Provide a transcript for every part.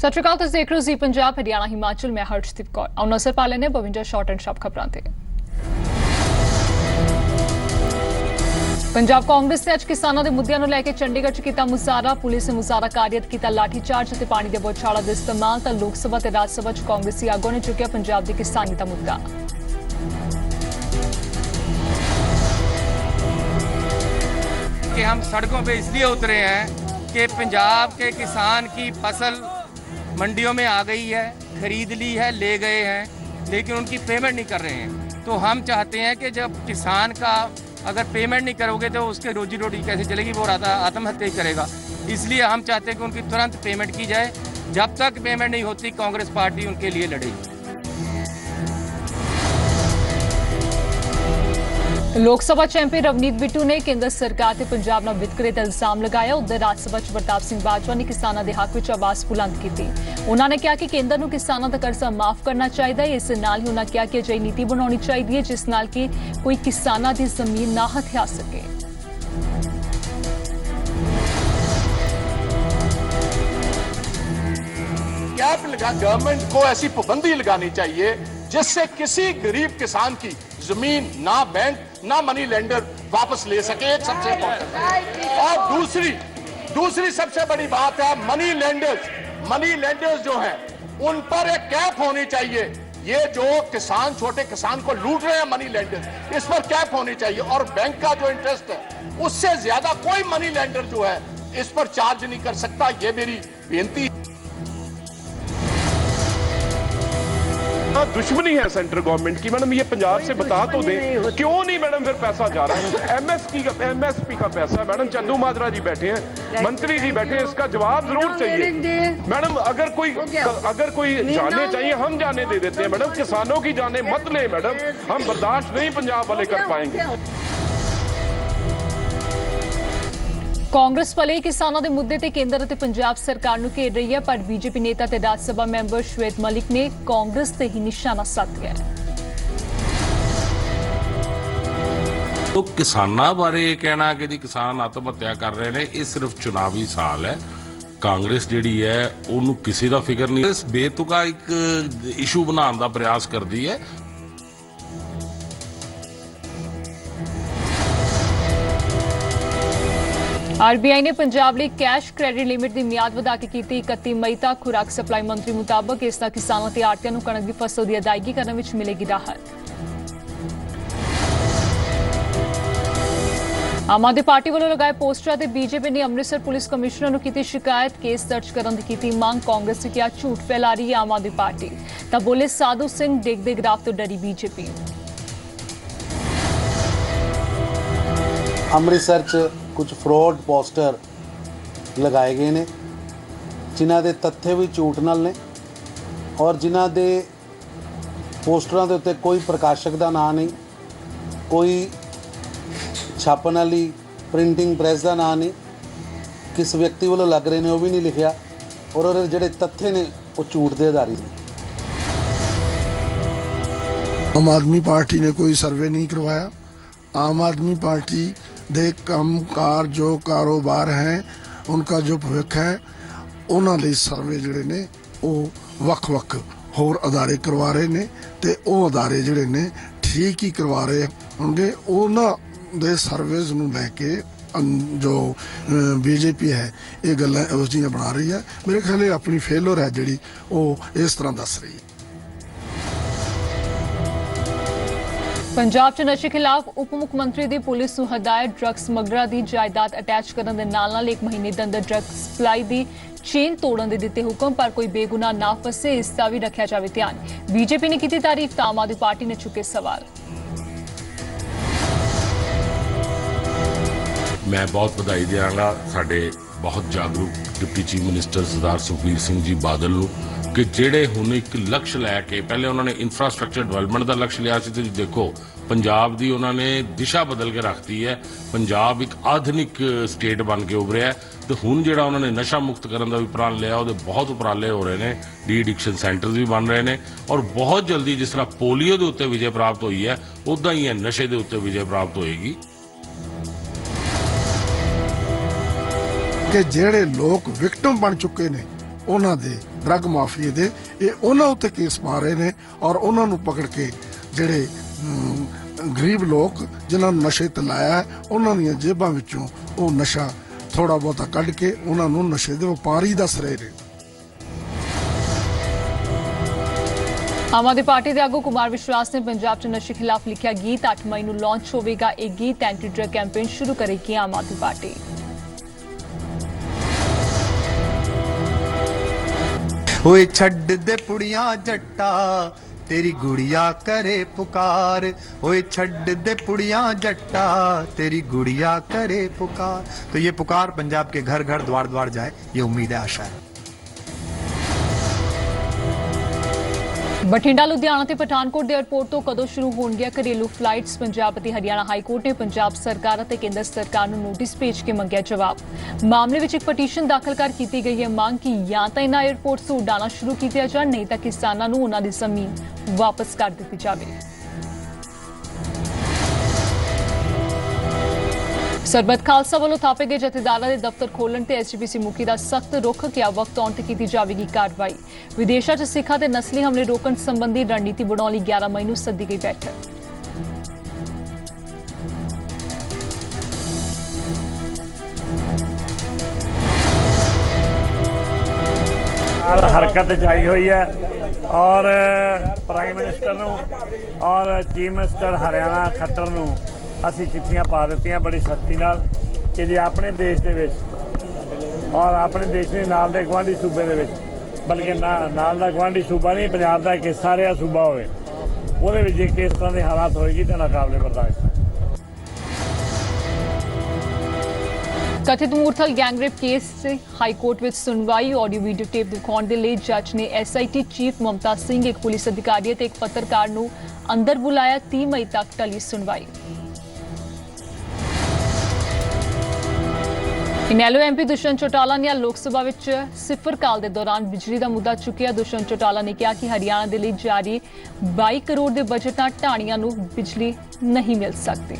ਸਤਿ ਸ਼੍ਰੀ ਅਕਾਲ, ਤੁਸੀਂ ਦੇਖ ਰਹੇ ਹੋ ਜੀ ਪੰਜਾਬ ਹਰਿਆਣਾ ਹਿਮਾਚਲ। ਮੈਂ ਹਰਸ਼ਦੀਪ ਕੌਰ। ਆਓ ਨਜ਼ਰ ਪਾ ਲੈਂਦੇ ਹਾਂ ਬਵਿੰਦਰ ਸ਼ਾਰਟ ਐਂਡ ਸ਼ਾਰਪ ਖਬਰਾਂ ਤੇ। ਪੰਜਾਬ ਕਾਂਗਰਸ ਨੇ ਅੱਜ ਕਿਸਾਨਾਂ ਦੇ ਮੁੱਦਿਆਂ ਨੂੰ ਲੈ ਕੇ ਚੰਡੀਗੜ੍ਹ 'ਚ ਕੀਤਾ ਮੁਜ਼ਾਹਰਾ। ਪੁਲਿਸ ਨੇ ਮੁਜ਼ਾਹਰਾਕਾਰੀਅਤ ਕੀਤਾ ਲਾਠੀਚਾਰਜ ਅਤੇ ਪਾਣੀ ਦੇ ਬੌਛਾਰਾਂ ਦੇ ਇਸਤੇਮਾਲ। ਤਾਂ ਲੋਕ ਸਭਾ ਤੇ ਰਾਜ ਸਭਾ 'ਚ ਕਾਂਗਰਸੀ ਆਗੂਆਂ ਨੇ ਚੁੱਕਿਆ ਪੰਜਾਬ ਦੀ ਕਿਸਾਨੀ ਦਾ ਮੁੱਦਾ। कि हम सड़कों पे इसलिए उतरे हैं कि पंजाब के किसान की फसल मंडियों में आ गई है, खरीद ली है, ले गए हैं, लेकिन उनकी पेमेंट नहीं कर रहे हैं। तो हम चाहते हैं कि जब किसान का अगर पेमेंट नहीं करोगे तो उसके रोजी रोटी कैसे चलेगी, वो आत्महत्या करेगा। इसलिए हम चाहते हैं कि उनकी तुरंत पेमेंट की जाए। जब तक पेमेंट नहीं होती कांग्रेस पार्टी उनके लिए लड़ेगी। लोक सभा च MP रवनीत बिट्टू ने केंद्र सरकार ते पंजाब नाल वितकरे दा इल्जाम लगाया। उधर राज सभा च प्रताप सिंह बाजवा ने किसानां दे हक विच आवाज़ बुलंद कीती। उन्हां ने कहा कि केंद्र नूं किसानां दा कर्जा माफ करना चाहिदा है। इस नाल ही उन्हां कहा कि अजिही नीति बनाउणी चाहिदी है जिस नाल कि कोई किसानां दी जमीन ना हथिया सके। गवर्नमेंट को ऐसी पाबंदी लगानी चाहिए जिससे किसी गरीब किसान की जमीन ना बैंक ना मनी लेंडर वापस ले सके। एक सबसे इम्पोर्टेंट और दूसरी सबसे बड़ी बात है मनी लेंडर्स जो हैं उन पर एक कैप होनी चाहिए। ये जो किसान छोटे किसान को लूट रहे हैं मनी लेंडर्स, इस पर कैप होनी चाहिए। और बैंक का जो इंटरेस्ट है उससे ज्यादा कोई मनी लेंडर जो है इस पर चार्ज नहीं कर सकता। ये मेरी बेनती। दुश्मनी है सेंट्रल गवर्नमेंट की। मैडम ये पंजाब से बता तो दें क्यों नहीं मैडम फिर पैसा जा रहा है। MSP का पैसा। मैडम चंदू माजरा जी बैठे हैं, मंत्री जी बैठे हैं, इसका जवाब जरूर चाहिए। मैडम अगर कोई जाने चाहिए हम जाने दे देते हैं। मैडम किसानों की जाने मत ले मैडम, हम बर्दाश्त नहीं पंजाब वाले कर पाएंगे। कांग्रेस भले ही किसानों के मुद्दे ते केंद्र ते पंजाब सरकार नूं घेर रही है, पर बीजेपी नेता ते राज सभा मैंबर श्वेत मलिक ने कांग्रेस ते ही निशाना साधया है। तो किसानां बारे कहना कि जी किसान आत्महत्या कर रहे हैं, ये सिर्फ चुनावी साल है। कांग्रेस जिहड़ी है उन्होंने किसी का फिक्र नहीं। इस बेतुका एक इशू बनाने का प्रयास करती है। RBI ने पंजाब ਲਈ कैश क्रेडिट लिमिट की मियाद ਵਧਾ ਕੇ ਕੀਤੀ 31 ਮਈ तक। खुराक सप्लाई मंत्री मुताबिक इस तरह किसानों ਤੇ ਆੜ੍ਹਤੀਆਂ ਨੂੰ ਕਣਕ ਦੀ ਫਸਲ ਦੀ ਅਦਾਇਗੀ ਕਰਨ ਵਿੱਚ ਮਿਲੇਗੀ ਰਾਹਤ। ਆਮ ਆਦਮੀ ਪਾਰਟੀ ਵੱਲੋਂ ਲਗਾਏ ਪੋਸਟਰਾਂ ਤੇ ਬੀਜੇਪੀ ਨੇ ਅੰਮ੍ਰਿਤਸਰ ਪੁਲਿਸ ਕਮਿਸ਼ਨਰ ਨੂੰ ਕੀਤੀ ਸ਼ਿਕਾਇਤ। ਕੇਸ ਦਰਜ ਕਰਨ ਦੀ ਕੀਤੀ ਮੰਗ। ਕਾਂਗਰਸ ਨੇ ਕਿਹਾ ਝੂਠ ਫੈਲਾ ਰਹੀ ਹੈ ਆਮ ਆਦਮੀ ਪਾਰਟੀ। ਤਾਂ ਬੋਲੇ ਸਾਧੂ ਸਿੰਘ ਡਿੱਗ ਦੇ ਗ੍ਰਾਫ ਤੋਂ ਡਰੀ ਬੀਜੇਪੀ। ਅੰਮ੍ਰਿਤਸਰ 'ਚ ਕੁਝ ਫਰੋਡ ਪੋਸਟਰ ਲਗਾਏ ਗਏ ਨੇ ਜਿਨ੍ਹਾਂ ਦੇ ਤੱਥੇ ਵੀ ਝੂਠ ਨਾਲ ਨੇ ਔਰ ਜਿਨ੍ਹਾਂ ਦੇ ਪੋਸਟਰਾਂ ਦੇ ਉੱਤੇ ਕੋਈ ਪ੍ਰਕਾਸ਼ਕ ਦਾ ਨਾਂ ਨਹੀਂ, ਕੋਈ ਛਾਪਣ ਵਾਲੀ ਪ੍ਰਿੰਟਿੰਗ ਪ੍ਰੈਸ ਦਾ ਨਾਂ ਨਹੀਂ, ਕਿਸ ਵਿਅਕਤੀ ਵੱਲੋਂ ਲੱਗ ਰਹੇ ਨੇ ਉਹ ਵੀ ਨਹੀਂ ਲਿਖਿਆ ਔਰ ਉਹਦੇ ਜਿਹੜੇ ਤੱਥੇ ਨੇ ਉਹ ਝੂਠ ਦੇ ਆਧਾਰਿਤ ਨੇ। आम आदमी पार्टी ने कोई सर्वे नहीं करवाया। आम आदमी पार्टी दे कामकार जो कारोबार हैं उनका जो भविष्य है उन्होंने सर्वे जोड़े ने वख होर अदारे करवा रहे ने ते वो अदारे जोड़े ने ठीक ही करवा रहे होंगे। उन्होंने सर्वेज नूं लैके जो बीजेपी है ये गल्लां उस जिहियां बना रही है। मेरे ख्याल अपनी फेलर है जिहड़ी वो इस तरह दस रही है। पंजाब च नशे खिलाफ उप मुख मंत्री की पुलिस नूं हदायत ड्रग समगलरां की जायदाद अटैच करने के नाल एक महीने के अंदर ड्रग सप्लाई की चेन तोड़न के दिते हुक्म, पर कोई बेगुनाह ना फसे इसका भी रखा जाए ध्यान। बीजेपी ने की तारीफ तो आम आदमी पार्टी ने चुके सवाल। मैं बहुत बधाई देंगा साडे बहुत जागरूक डिप्टी चीफ मिनिस्टर सरदार सुखबीर सिंह जी बादल नूं कि ਜਿਹੜੇ ਹੁਣ ਇੱਕ ਲਕਸ਼ ਲੈ ਕੇ ਪਹਿਲੇ ਉਹਨਾਂ ਨੇ ਇਨਫਰਾਸਟ੍ਰਕਚਰ ਡਿਵੈਲਪਮੈਂਟ ਦਾ ਲਕਸ਼ ਲਿਆ ਸੀ ਤੇ ਦੇਖੋ ਪੰਜਾਬ ਦੀ ਉਹਨਾਂ ਨੇ ਦਿਸ਼ਾ ਬਦਲ ਕੇ ਰੱਖਤੀ ਹੈ। ਪੰਜਾਬ ਇੱਕ ਆਧੁਨਿਕ ਸਟੇਟ ਬਣ ਕੇ ਉਭਰਿਆ ਤੇ ਹੁਣ ਜਿਹੜਾ ਉਹਨਾਂ ਨੇ ਨਸ਼ਾ ਮੁਕਤ ਕਰਨ ਦਾ ਵੀ ਪ੍ਰਣ ਲਿਆ ਉਹਦੇ ਬਹੁਤ ਉਪਰਾਲੇ ਹੋ ਰਹੇ ਨੇ। ਡੀ ਐਡਿਕਸ਼ਨ ਸੈਂਟਰਸ ਵੀ ਬਣ ਰਹੇ ਨੇ ਔਰ ਬਹੁਤ ਜਲਦੀ ਜਿਸ ਤਰ੍ਹਾਂ ਪੋਲੀਓ ਦੇ ਉੱਤੇ ਵਿਜੇ ਪ੍ਰਾਪਤ ਹੋਈ ਹੈ ਉਦਾਂ ਹੀ ਨਸ਼ੇ ਦੇ ਉੱਤੇ ਵਿਜੇ ਪ੍ਰਾਪਤ ਹੋਏਗੀ। कि जेड़े लोग विक्टिम बन चुके ने उन्हां दे ਡਰੱਗ ਮਾਫੀਏ ਦੇ, ਇਹ ਉਹਨਾਂ ਉੱਤੇ ਕੇਸ ਪਾ ਰਹੇ ਨੇ ਔਰ ਉਹਨਾਂ ਨੂੰ ਪਕੜ ਕੇ ਜਿਹੜੇ ਗਰੀਬ ਲੋਕ ਜਿਨ੍ਹਾਂ ਨੂੰ ਨਸ਼ੇ ਤੇ ਲਾਇਆ ਹੈ ਉਹਨਾਂ ਦੀਆਂ ਜੇਬਾਂ ਵਿੱਚੋਂ ਉਹ ਨਸ਼ਾ ਥੋੜਾ ਬਹੁਤਾ ਕੱਢ ਕੇ ਉਹਨਾਂ ਨੂੰ ਨਸ਼ੇ ਦੇ ਵਪਾਰੀ ਦੱਸ ਰਹੇ ਨੇ। ਆਮ ਆਦਮੀ ਪਾਰਟੀ ਦੇ ਆਗੂ ਕੁਮਾਰ ਵਿਸ਼ਵਾਸ ਨੇ ਪੰਜਾਬ 'ਚ ਨਸ਼ੇ ਖਿਲਾਫ ਲਿਖਿਆ ਗੀਤ 8 ਮਈ ਨੂੰ ਲਾਂਚ ਹੋਵੇਗਾ। ਇਹ ਗੀਤ ਐਂਟੀ ਡਰੱਗ ਕੈਂਪੇਨ ਸ਼ੁਰੂ ਕਰੇਗੀ ਆਮ ਆਦਮੀ ਪਾਰਟੀ। ओए छड्ड दे पुड़िया जट्टा तेरी गुड़िया करे पुकार, ओए छड्ड दे पुड़िया जट्टा तेरी गुड़िया करे पुकार। तो ये पुकार पंजाब के घर घर द्वार द्वार जाए, ये उम्मीद है, आशा है। ਬਠਿੰਡਾ, ਲੁਧਿਆਣਾ ਤੇ ਪਠਾਨਕੋਟ ਦੇ 에ਅਰਪੋਰਟ ਤੋਂ ਕਦੋਂ ਸ਼ੁਰੂ ਹੋਣਗੀਆਂ ਘਰੇਲੂ ਫਲਾਈਟਸ? ਪੰਜਾਬ ਅਤੇ ਹਰਿਆਣਾ ਹਾਈ ਕੋਰਟ ਨੇ ਪੰਜਾਬ ਸਰਕਾਰ ਅਤੇ ਕੇਂਦਰ ਸਰਕਾਰ ਨੂੰ ਨੋਟਿਸ ਭੇਜ ਕੇ ਮੰਗਿਆ ਜਵਾਬ। ਮਾਮਲੇ ਵਿੱਚ ਇੱਕ ਪਟੀਸ਼ਨ ਦਾਖਲ ਕਰ ਕੀਤੀ ਗਈ ਹੈ ਮੰਗ ਕਿ ਜਾਂ ਤਾਂ ਇਹਨਾਂ 에ਅਰਪੋਰਟਸ ਤੋਂ ਉਡਾਣਾ ਸ਼ੁਰੂ ਕੀਤਾ ਜਾਣ, ਨਹੀਂ ਤਾਂ ਕਿਸਾਨਾਂ ਨੂੰ ਉਹਨਾਂ ਦੀ ਜ਼ਮੀਨ ਵਾਪਸ ਕਰ ਦਿੱਤੀ ਜਾਵੇ। ਸਰਬੱਤ ਖਾਲਸਾ ਵੱਲੋਂ ਥਾਪੇ ਗਏ ਜਥੇਦਾਰਾਂ ਦੇ ਦਫ਼ਤਰ ਖੋਲ੍ਹਣ ਤੇ ਐਸਜੀਪੀਸੀ ਮੁਖੀ ਦਾ ਸਖਤ ਰੁਖ, ਕਿਹਾ ਵਕਤ ਆਉਣ ਤੇ ਕੀਤੀ ਜਾਵੇਗੀ ਕਾਰਵਾਈ। ਵਿਦੇਸ਼ਾਂ 'ਚ ਸਿੱਖਾਂ ਤੇ ਨਸਲੀ ਹਮਲੇ ਰੋਕਣ ਸੰਬੰਧੀ ਰਣਨੀਤੀ ਬਣਾਉਣ ਲਈ 11 ਮਈ ਨੂੰ ਸੱਦੀ ਗਈ ਬੈਠਕ। ਹਰਕਤ ਜਾਈ ਹੋਈ ਹੈ ਔਰ ਪ੍ਰਾਈਮ ਮਿਨਿਸਟਰ ਨੂੰ ਔਰ ਚੀਫ ਮਿਨਿਸਟਰ ਹਰਿਆਣਾ ਖੱਟਰ ਨੂੰ ਅਸੀਂ ਚਿੱਠੀਆਂ ਪਾ ਦਿੱਤੀਆਂ ਬੜੀ ਸਖਤੀ ਨਾਲ ਕਿ ਜੇ ਆਪਣੇ ਦੇਸ਼ ਦੇ ਵਿੱਚ ਔਰ ਆਪਣੇ ਦੇਸ਼ ਦੇ ਨਾਲ ਦੇ ਗੁਆਂਢੀ ਸੂਬੇ ਦੇ ਵਿੱਚ, ਬਲਕਿ ਨਾਲ ਦਾ ਗੁਆਂਢੀ ਸੂਬਾ ਨਹੀਂ, ਪੰਜਾਬ ਦਾ ਇੱਕ ਹਿੱਸਾ ਰਿਹਾ ਸੂਬਾ ਹੋਵੇ, ਉਹਦੇ ਵਿੱਚ ਜੇ ਕਿਸ ਤਰ੍ਹਾਂ ਦੇ ਹਾਲਾਤ ਹੋਏਗੀ ਤਾਂ ਨਾਕਾਬਲੇ ਬਰਦਾਸ਼ਤ ਹੈ। ਕਥਿਤ ਮੂਰਥਲ ਗੈਂਗਰੇਪ ਕੇਸ 'ਚ ਹਾਈ ਕੋਰਟ ਵਿੱਚ ਸੁਣਵਾਈ। ਆਡੀਓ ਵੀਡੀਓ ਟੇਪ ਦਿਖਾਉਣ ਦੇ ਲਈ ਜੱਜ ਨੇ ਐਸਆਈਟੀ ਚੀਫ ਮਮਤਾ ਸਿੰਘ, ਇੱਕ ਪੁਲਿਸ ਅਧਿਕਾਰੀ ਅਤੇ ਇੱਕ ਪੱਤਰਕਾਰ ਨੂੰ ਅੰਦਰ ਬੁਲਾਇਆ। 30 ਮਈ ਤੱਕ ਟਲੀ ਸੁਣਵਾਈ। ਇਨੈਲੋ ਐਮਪੀ ਦੁਸ਼ਯੰਤ ਚੌਟਾਲਾ ਨੇ ਲੋਕ ਸਭਾ ਵਿੱਚ ਸਿਫਰ ਕਾਲ ਦੇ ਦੌਰਾਨ ਬਿਜਲੀ ਦਾ ਮੁੱਦਾ ਚੁੱਕਿਆ। ਦੁਸ਼ਯੰਤ ਚੌਟਾਲਾ ਨੇ ਕਿਹਾ ਕਿ ਹਰਿਆਣਾ ਦੇ ਲਈ ਜਾਰੀ 22 ਕਰੋੜ ਦੇ ਬਜਟ ਨਾਲ ਢਾਣੀਆਂ ਨੂੰ ਬਿਜਲੀ ਨਹੀਂ ਮਿਲ ਸਕਦੀ।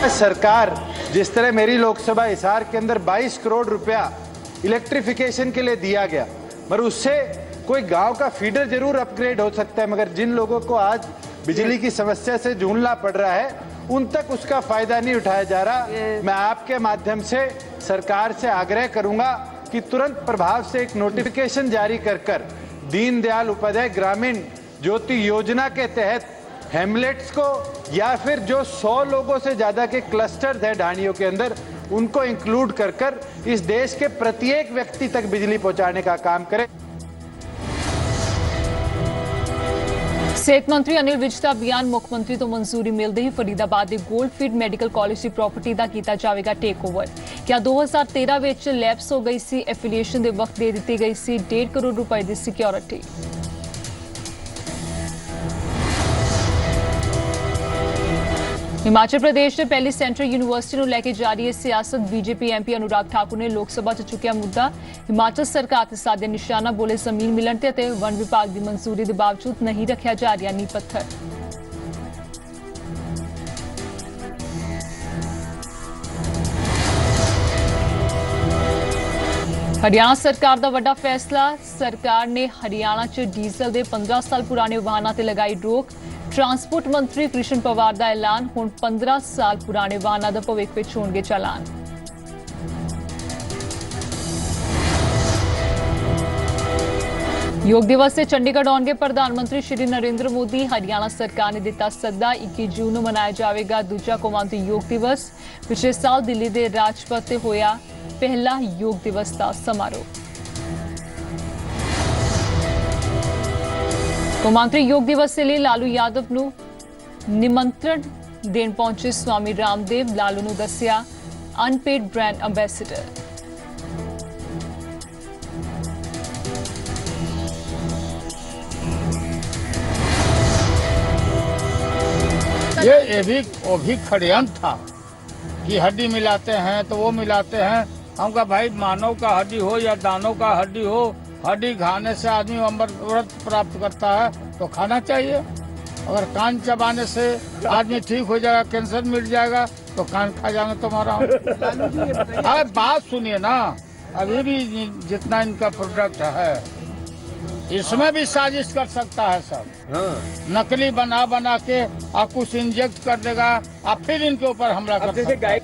सरकार जिस तरह मेरी लोकसभा हिसार के अंदर 22 करोड़ रुपया इलेक्ट्रिफिकेशन के लिए दिया गया, मगर उससे कोई गांव का फीडर जरूर अपग्रेड हो सकता है, मगर जिन लोगों को आज बिजली की समस्या से जूझना पड़ रहा है उन तक उसका फायदा नहीं उठाया जा रहा। मैं आपके माध्यम से सरकार से आग्रह करूंगा कि तुरंत प्रभाव से एक नोटिफिकेशन जारी कर दीनदयाल उपाध्याय ग्रामीण ज्योति योजना के तहत हेमलेट्स को या फिर जो 100 लोगों से ज्यादा के क्लस्टर्स है ढाणियों के अंदर, उनको इंक्लूड कर इस देश के प्रत्येक व्यक्ति तक बिजली पहुंचाने का काम करें। ਸਿਹਤ ਮੰਤਰੀ ਅਨਿਲ ਵਿਜ ਦਾ ਬਿਆਨ। ਮੁੱਖ ਮੰਤਰੀ ਤੋਂ ਮਨਜ਼ੂਰੀ ਮਿਲਦੇ ਹੀ ਫਰੀਦਾਬਾਦ ਦੇ ਗੋਲਡਫੀਲਡ ਮੈਡੀਕਲ ਕਾਲਜ ਦੀ ਪ੍ਰਾਪਰਟੀ ਦਾ ਕੀਤਾ ਜਾਵੇਗਾ ਟੇਕ ਓਵਰ। ਕਿਹਾ 2013 ਵਿੱਚ ਲੈਪਸ ਹੋ ਗਈ ਸੀ, ਐਫੀਲੀਏਸ਼ਨ ਦੇ ਵਕਤ ਦੇ ਦਿੱਤੀ ਗਈ ਸੀ 1.5 ਕਰੋੜ ਰੁਪਏ ਦੀ ਸਿਕਿਉਰਿਟੀ। ਹਿਮਾਚਲ ਪ੍ਰਦੇਸ਼ ਦੇ ਪਹਿਲੀ ਸੈਂਟਰਲ ਯੂਨੀਵਰਸਿਟੀ ਨੂੰ ਲੈ ਕੇ ਜਾਰੀ ਹੈ ਸਿਆਸਤ। ਬੀਜੇਪੀ ਐਮਪੀ ਅਨੁਰਾਗ ਠਾਕੁਰ ਨੇ ਲੋਕ ਸਭਾ 'ਚ ਚੁੱਕਿਆ ਮੁੱਦਾ। ਹਿਮਾਚਲ ਸਰਕਾਰ ਤੇ ਸਾਧਿਆ ਨਿਸ਼ਾਨਾ, ਬੋਲੇ ਜ਼ਮੀਨ ਮਿਲਣ ਤੇ ਵਣ ਵਿਭਾਗ ਦੀ ਮਨਜ਼ੂਰੀ ਦੇ ਬਾਵਜੂਦ ਨਹੀਂ ਰੱਖਿਆ ਜਾ ਰਿਹਾ ਨੀਂਹ ਪੱਥਰ। ਹਰਿਆਣਾ ਸਰਕਾਰ ਦਾ ਵੱਡਾ ਫੈਸਲਾ। ਸਰਕਾਰ ਨੇ ਹਰਿਆਣਾ 'ਚ ਡੀਜ਼ਲ ਦੇ 15 ਸਾਲ ਪੁਰਾਣੇ ਵਾਹਨਾਂ ਤੇ ਲਗਾਈ ਰੋਕ। ਟਰਾਂਸਪੋਰਟ ਮੰਤਰੀ ਕ੍ਰਿਸ਼ਨ ਪਵਾਰ ਦਾ ਐਲਾਨ, ਹੁਣ 15 ਸਾਲ ਪੁਰਾਣੇ ਵਾਹਨਾਂ ਦਾ ਭਵਿੱਖ ਵਿੱਚ ਹੋਣਗੇ ਚਾਲਾਨ। ਯੋਗ ਦਿਵਸ ਤੇ ਚੰਡੀਗੜ੍ਹ ਆਉਣਗੇ ਪ੍ਰਧਾਨ ਮੰਤਰੀ ਸ਼੍ਰੀ ਨਰਿੰਦਰ ਮੋਦੀ। ਹਰਿਆਣਾ ਸਰਕਾਰ ਨੇ ਦਿੱਤਾ ਸੱਦਾ, 21 ਜੂਨ ਨੂੰ ਮਨਾਇਆ ਜਾਵੇਗਾ ਦੂਜਾ ਕੌਮਾਂਤਰੀ ਯੋਗ ਦਿਵਸ। ਪਿਛਲੇ ਸਾਲ ਦਿੱਲੀ ਦੇ ਰਾਜਪਥ ਤੇ ਹੋਇਆ ਪਹਿਲਾ ਯੋਗ ਦਿਵਸ ਦਾ ਸਮਾਰੋਹ। ਕੌਮਾਂਤਰੀ ਯੋਗ ਦਿਵਸ ਲਈ ਲਾਲੂ ਯਾਦਵ ਨੂੰ ਨਿਮੰਤਰਣ ਦੇਣ ਪਹੁੰਚੇ ਸਵਾਮੀ ਰਾਮਦੇਵ। ਲਾਲੂ ਨੂੰ ਦੱਸਿਆ ਅਨਪੇਡ ਬ੍ਰਾਂਡ ਅੰਬੈਸਡਰ। ये भी षड्यंत्र था कि हड्डी मिलाते हैं तो वो मिलाते हैं। हम कहा भाई मानव का हड्डी हो या दानव का हड्डी हो, हड्डी खाने से आदमी अमृत प्राप्त करता है तो खाना चाहिए। अगर कान चबाने से आदमी ठीक हो जाएगा, कैंसर मिट जाएगा, तो कान खा जाएंगे तुम्हारा। अरे बात सुनिए ना, अभी भी जितना इनका प्रोडक्ट है इसमें भी साजिश कर सकता है सब। नकली बना बना के आप कुछ इंजेक्ट कर देगा, आप फिर इनके ऊपर हमला कर सकते हैं।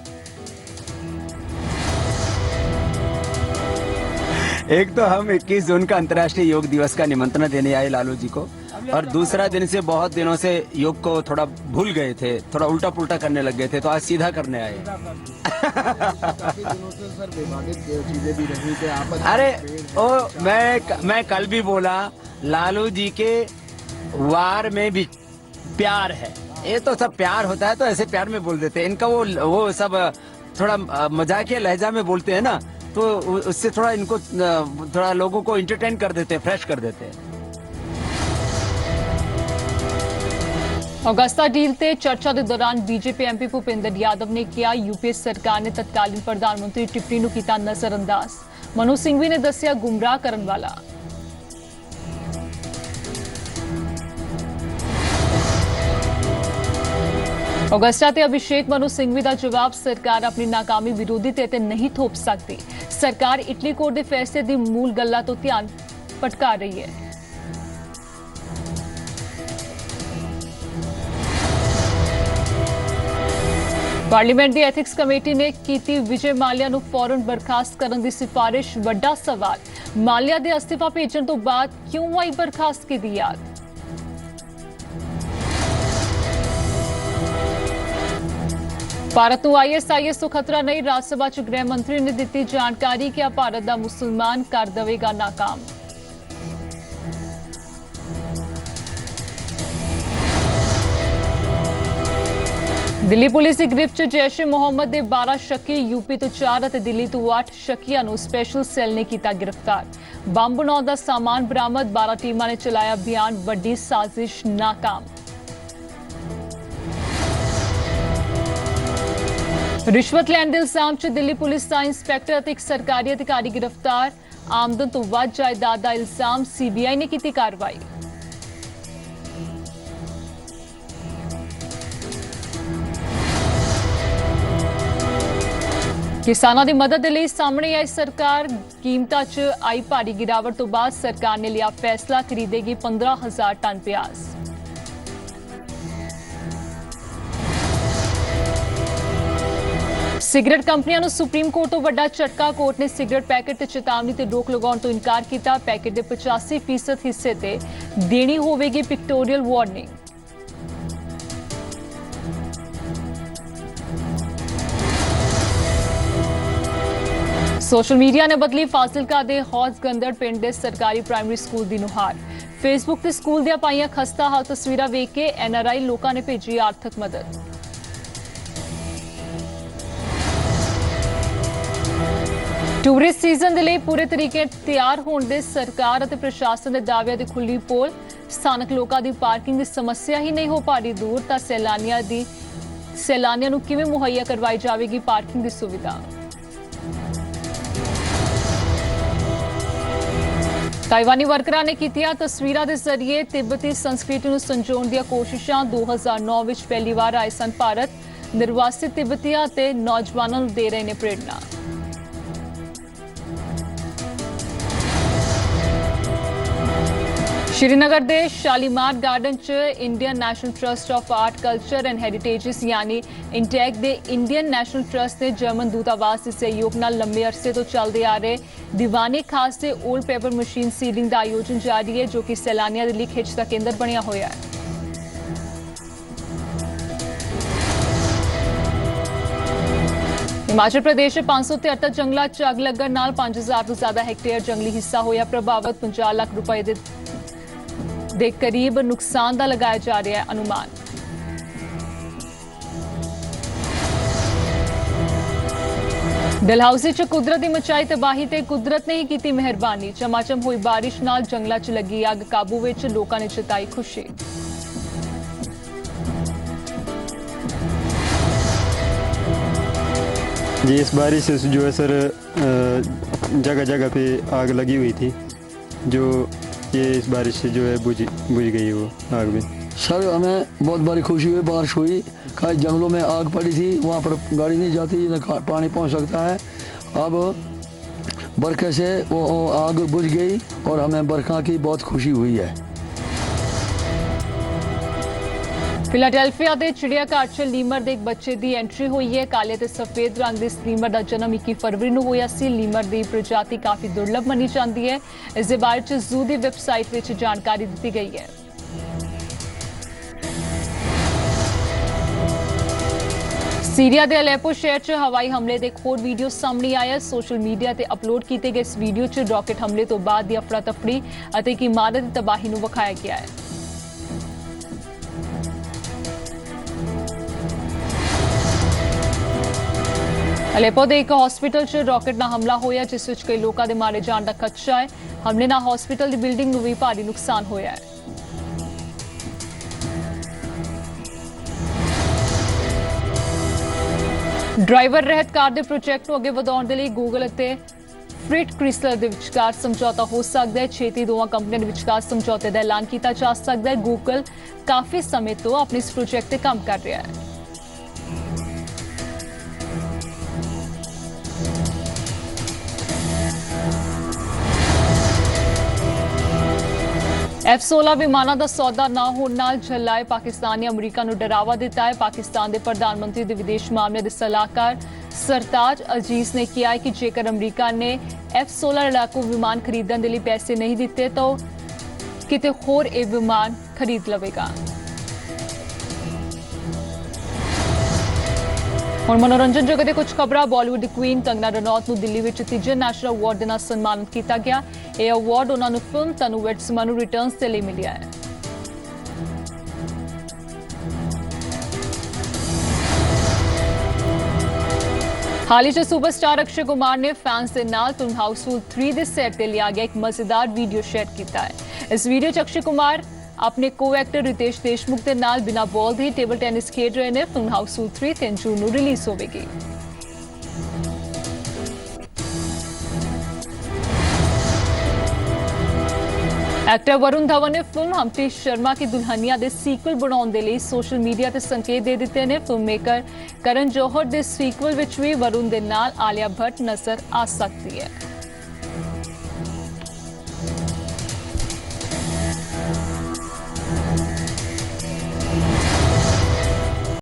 एक तो हम 21 जून का अंतर्राष्ट्रीय योग दिवस का निमंत्रण देने आए लालू जी को, और दूसरा दिन से बहुत दिनों से योग को थोड़ा भूल गए थे, थोड़ा उल्टा पुल्टा करने लग गए थे, तो आज सीधा करने आए। अरे ओ मैं कल भी बोला, लालू जी के वार में भी प्यार है। ये तो सब प्यार होता है तो ऐसे प्यार में बोल देते हैं। इनका वो सब थोड़ा मजाकिया लहजा में बोलते हैं ना, तो उससे थोड़ा इनको थोड़ा लोगों को एंटरटेन कर देते हैं, फ्रेश कर देते हैं। ਔਗਸਤਾ ਡੀਲ ਤੇ ਚਰਚਾ ਦੇ ਦੌਰਾਨ ਬੀਜੇਪੀ ਐਮਪੀ ਭੁਪਿੰਦਰ ਯਾਦਵ ਨੇ ਕਿਹਾ ਯੂਪੀਏ ਸਰਕਾਰ ਨੇ ਤਤਕਾਲੀਨ ਪ੍ਰਧਾਨ ਮੰਤਰੀ ਟਿੱਪਣੀ ਨੂੰ ਕੀਤਾ ਨਜ਼ਰਅੰਦਾਜ਼। ਮਨੂ ਸਿੰਘਵੀ ਨੇ ਦੱਸਿਆ ਗੁੰਮਰਾਹ ਕਰਨ ਵਾਲਾ। ਔਗਸਤਾ ਤੇ ਅਭਿਸ਼ੇਕ ਮਨੂ ਸਿੰਘਵੀ ਦਾ ਜਵਾਬ, ਸਰਕਾਰ ਆਪਣੀ ਨਾਕਾਮੀ ਵਿਰੋਧੀ ਤੇ ਨਹੀਂ ਥੋਪ ਸਕਦੀ। ਸਰਕਾਰ ਇਟਲੀ ਕੋਰਟ ਦੇ ਫੈਸਲੇ ਦੀ ਮੂਲ ਗੱਲਾਂ ਤੋਂ ਧਿਆਨ ਭਟਕਾ ਰਹੀ ਹੈ। पार्लीमेंट की एथिक्स कमेटी ने की विजय माल्या ਨੂੰ फौरन बर्खास्त ਕਰਨ ਦੀ सिफारिश। ਵੱਡਾ सवाल, माल्या ਦੇ ਅਸਤੀਫਾ ਭੇਜਣ ਤੋਂ ਬਾਅਦ ਕਿਉਂ ਆਈ बर्खास्तगी ਦੀ याद। ਭਾਰਤ ਨੂੰ ISIS ਤੋਂ ਖਤਰਾ ਨਹੀਂ, ਰਾਜ ਸਭਾ ਚ ਗ੍ਰਹਿ ਮੰਤਰੀ ਨੇ ਦਿੱਤੀ ਜਾਣਕਾਰੀ ਕਿ ਭਾਰਤ ਦਾ ਮੁਸਲਮਾਨ ਕਰ ਦੇਵੇਗਾ ਨਾਕਾਮ। ਦਿੱਲੀ ਪੁਲਿਸ ਦੀ ਗ੍ਰਿਫਤ 'ਚ ਜੈਸ਼-ਏ-ਮੁਹੰਮਦ ਦੇ 12 ਸ਼ੱਕੀ, ਯੂਪੀ ਤੋਂ 4 ਅਤੇ ਦਿੱਲੀ ਤੋਂ 8 ਸ਼ੱਕੀਆਂ ਨੂੰ ਸਪੈਸ਼ਲ ਸੈੱਲ ਨੇ ਕੀਤਾ ਗ੍ਰਿਫਤਾਰ। ਬੰਬ ਬਣਾਉਣ ਦਾ ਸਾਮਾਨ ਬਰਾਮਦ, 12 ਟੀਮਾਂ ਨੇ ਚਲਾਇਆ ਅਭਿਆਨ, ਵੱਡੀ ਸਾਜ਼ਿਸ਼ ਨਾਕਾਮ। ਰਿਸ਼ਵਤ ਲੈਣ ਦੇ ਇਲਜ਼ਾਮ 'ਚ ਦਿੱਲੀ ਪੁਲਿਸ ਦਾ ਇੰਸਪੈਕਟਰ ਅਤੇ ਇੱਕ ਸਰਕਾਰੀ ਅਧਿਕਾਰੀ ਗ੍ਰਿਫਤਾਰ। ਆਮਦਨ ਤੋਂ ਵੱਧ ਜਾਇਦਾਦ ਦਾ ਇਲਜ਼ਾਮ, CBI ਨੇ ਕੀਤੀ ਕਾਰਵਾਈ। किसानों की मदद लिए सामने आई सरकार, कीमतां च आई भारी गिरावट तो बाद सरकार ने लिया फैसला, खरीदेगी 15,000 टन प्याज। सिगरेट कंपनियों को सुप्रीम कोर्ट तो वड्डा झटका, कोर्ट ने सिगरेट पैकेट ते चेतावनी ते रोक लगाने तो इनकार किया। पैकेट के 85% हिस्से ते देनी होवेगी पिक्टोरियल वार्निंग। सोशल मीडिया ने बदली फाजिलका दे हौज गंदड़ पिंड दे सरकारी प्राइमरी स्कूल दी नुहार। फेसबुक ते स्कूल दियां पाईयां खस्ता हाल तस्वीरां वेख के NRI लोकां ने भेजी आर्थिक मदद। टूरिस्ट सीजन दे लई पूरे तरीके तैयार होण दे सरकार अते प्रशासन दे दाਅਵਿਆਂ दी खुली पोल। स्थानक लोकां दी पार्किंग दी समस्या ही नहीं हो पा रही दूर, तां सैलानियां नूं किवें मुहैया करवाई जावेगी पार्किंग दी सुविधा। ताइवानी वर्करां ने कीतियां तस्वीरां दे जरिए तिब्बती संस्कृति नूं संजोण ਦੀਆਂ ਕੋਸ਼ਿਸ਼ਾਂ। 2009 ਵਿੱਚ ਪਹਿਲੀ ਵਾਰ ਆਏ ਸਨ ਭਾਰਤ, ਨਿਰਵਾਸਿਤ ਤਿੱਬਤੀਆਂ ਤੇ ਨੌਜਵਾਨਾਂ ਨੂੰ ਦੇ ਰਹੇ ਨੇ ਪ੍ਰੇਰਣਾ। श्रीनगर के शालीमार गार्डन च Indian national trust of art culture and heritages यानी इंटैक के इंडियन नेशनल ट्रस्ट ने जर्मन दूतावास के सहयोग नाल लंबे अरसे तो चलते आ रहे दीवाने खास से ओल्ड पेपर मशीन सीलिंग का आयोजन जारी है, जो कि सैलानियों के लिए खिच का केंद्र बनिया होया है। हिमाचल प्रदेश के 573 जंगलों च अग लगन नाल 5000 तो ज्यादा हैक्टेयर जंगली हिस्सा होया प्रभावित। 50 लाख रुपए दे करीब नुकसान का लगाया जा रहा है अनुमान। डलहौजी च कुदरत की मचाई तबाही ते कुदरत ने ही की मेहरबानी। चमाचम हुई बारिश नाल जंगलों च लगी अग काबू विच, लोगों ने जताई खुशी। जी इस बारिश से जो है सर जगह जगह पे आग लगी हुई थी, जो ये इस बारिश से जो है बुझ गई वो आग भी। सर हमें बहुत बड़ी खुशी हुई, बारिश हुई, कई जंगलों में आग पड़ी थी, वहाँ पर गाड़ी नहीं जाती, न पानी पहुँच सकता है। अब बरखे से वो आग बुझ गई और हमें बरखा की बहुत खुशी हुई है। ਫਿਲਾਡੈਲਫੀਆ ਦੇ ਚਿੜੀਆਘਰ 'ਚ ਲੀਮਰ ਦੇ ਇੱਕ ਬੱਚੇ ਦੀ ਐਂਟਰੀ ਹੋਈ ਹੈ। ਕਾਲੇ ਤੇ ਸਫੇਦ ਰੰਗ ਦੇ ਇਸ ਲੀਮਰ ਦਾ ਜਨਮ 21 ਫਰਵਰੀ ਨੂੰ ਹੋਇਆ ਸੀ। ਲੀਮਰ ਦੀ ਪ੍ਰਜਾਤੀ ਕਾਫੀ ਦੁਰਲਭ ਮੰਨੀ ਜਾਂਦੀ ਹੈ। ਇਸ ਦੇ ਬਾਰੇ 'ਚ ਜ਼ੂ ਦੀ ਵੈਬਸਾਈਟ ਵਿੱਚ ਜਾਣਕਾਰੀ ਦਿੱਤੀ ਗਈ ਹੈ। सीरिया के अलेपो शहर च हवाई हमले के एक होर वीडियो सामने आया। सोशल मीडिया से अपलोड किए गए इस वीडियो च रॉकेट हमले तो बाद की अफरा तफरी और एक इमारत की तबाही को विखाया गया है। अलेपो के एक हॉस्पिटल च रॉकेट नाल हमला होया, जिस विच कई लोगों के मारे जाने का खदशा है। हमले नाल हॉस्पिटल की बिल्डिंग को भी भारी नुकसान होया है। ड्राइवर रहत कार के प्रोजेक्ट को अगे वधाउण दे लई गूगल ਅਤੇ फ्रीट क्रिसलर ਦੇ ਵਿਚਕਾਰ ਸਮਝੌਤਾ ਹੋ ਸਕਦਾ ਹੈ। ਛੇਤੀ ਦੋਵਾਂ ਕੰਪਨੀਆਂ ਦੇ ਵਿਚਕਾਰ ਸਮਝੌਤੇ ਦਾ ਐਲਾਨ ਕੀਤਾ ਜਾ ਸਕਦਾ ਹੈ। ਗੂਗਲ ਕਾਫੀ ਸਮੇਂ ਤੋਂ ਆਪਣੇ ਇਸ ਪ੍ਰੋਜੈਕਟ ਤੇ ਕੰਮ ਕਰ ਰਿਹਾ ਹੈ। F-16 विमानों का सौदा न होने नाल झल्लाए पाकिस्तान ने अमरीका को डरावा दिता है। पाकिस्तान के प्रधानमंत्री के विदेश मामले के सलाहकार सरताज अजीज ने कहा है कि जेकर अमरीका ने F-16 लड़ाकू विमान खरीदने के लिए पैसे नहीं दिते तो किते होर ये विमान खरीद लवेगा। ਹੁਣ मनोरंजन जगत के कुछ खबर। बॉलीवुड क्वीन कंगना रनौत को दिल्ली में तीजे नेशनल अवार्ड के नाल सम्मानित किया गया। यह अवार्ड उन्होंने फिल्म तनु वेड्स मनु रिटर्न्स के लिए मिला है। हाल ही सुपरस्टार अक्षय कुमार ने फैंस के नाल फिल्म हाउसफुल 3 के सेट से लिया गया एक मजेदार वीडियो शेयर किया है। इस वीडियो च अक्षय कुमार अपने को एक्टर रितेश देशमुख के नाल बिना बॉल के टेबल टेनिस खेड रहे हैं। फिल्म हाउसफुल 3 3 जून को रिलीज होगी। एक्टर वरुण धवन ने फिल्म हम्प्टी शर्मा की दुल्हनिया के सीक्वल बनाने के लिए सोशल मीडिया से संकेत दे दिते हैं। फिल्म मेकर करण जौहर के सीक्वल में भी वरुण के नाल आलिया भट्ट नजर आ सकती है।